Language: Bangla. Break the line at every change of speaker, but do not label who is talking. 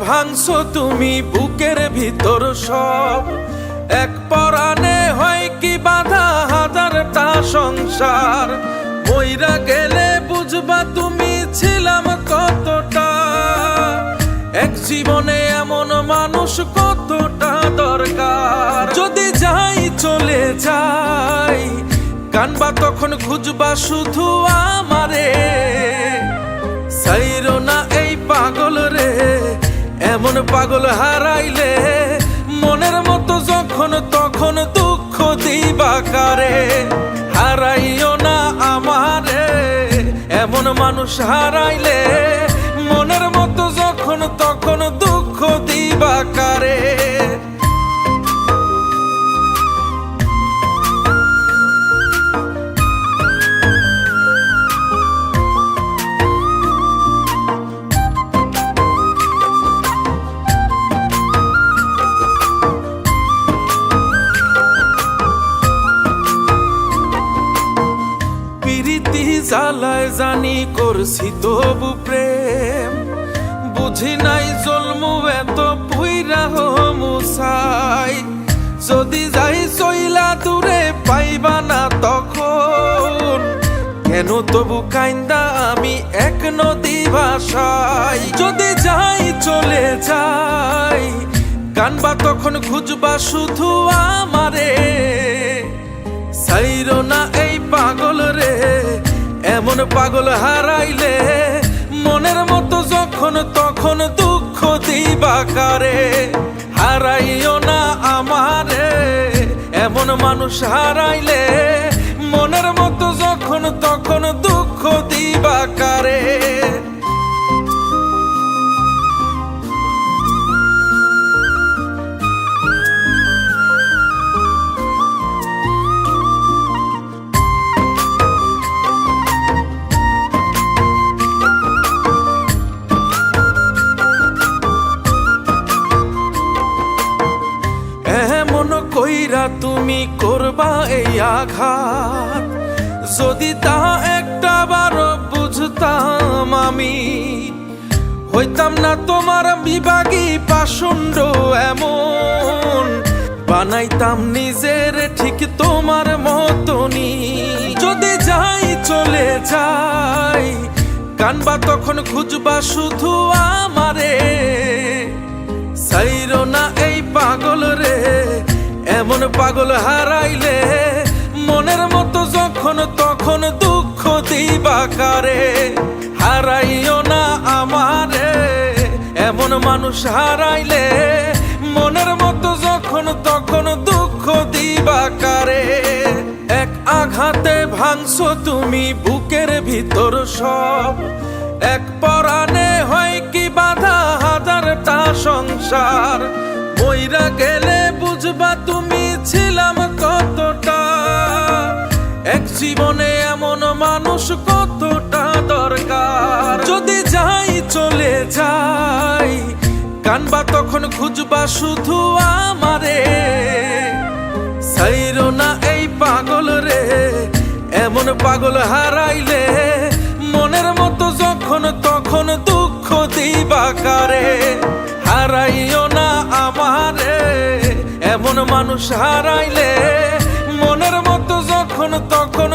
ভাঙছো তুমি বুকের ভিতর সব, এক পরাণে হয় কি বাধা হাজারটা সংসার। মইরা গেলে বুঝবা তুমি ছিলাম কতটা, এক জীবনে এমন মানুষ কতটা দরকার। যদি যাই চলে যাই কানবা তখন খুঁজবা শুধু আমারে, সাইরো না এই পাগল রে, এমন পাগল হারাইলে মনের মতো যখন তখন দুঃখ দিবা কারে। হারাইও না আমারে, এমন মানুষ হারাইলে মনের মতো যখন তখন দুঃখ দিবা কারে। জ্বালায় জানি করছি তবু প্রেম, বুঝি নাই জন্মু এত পুইরা মুসাই। যদি যাই চইলা দূরে পাইবা না তখন, কেন তবু কাইন্দা আমি এক নদী ভাষাই। যদি যাই চলে যাই কানবা তখন খুঁজবা শুধু আমারে, সাইরো না এই পাগল রে, এমন পাগল হারাইলে মনের মতো যখন তখন দুঃখ দিবা কারে। হারাইও না আমারে, এমন মানুষ হারাইলে মনের মতো যখন তখন দুঃখ দিবা কারে। কইরা তুমি করবা এই আঘাত, যদি তা একটা বার বুঝতাম আমি, হইতাম না তোমার বিভাগী পাষণ্ড এমন, বানাইতাম নিজের ঠিক তোমার মতনই। যদি যাই চলে যাই কানবা তখন খুঁজবা শুধু আমারে, সাইরো না এই পাগল রে, এমন পাগল হারাইলে মনের মতো যখন তখন দুঃখ দিবা কারে। হারাইও না আমারে, এমন মানুষ হারাইলে মনের মতো যখন তখন দুঃখ দিবা কারে। এক আঘাতে ভাঙছো তুমি বুকের ভিতর সব, এক পরাণে হয় কি বাধা হাজারটা সংসার। মইরা গেলে বুঝবা তুমি ছিলাম কতটা, এক জীবনে এমন মানুষ কতটা দরকার। যদি যাই চলে যাই কানবা তখন খুঁজবা শুধু আমারে, সাইরো না এই পাগল রে, এমন পাগল হারাইলে মনের মতো যখন তখন দুঃখ দিবা কারে। হারাইও না আমারে, এমন মানুষ হারাইলে মনের মতো যখন তখন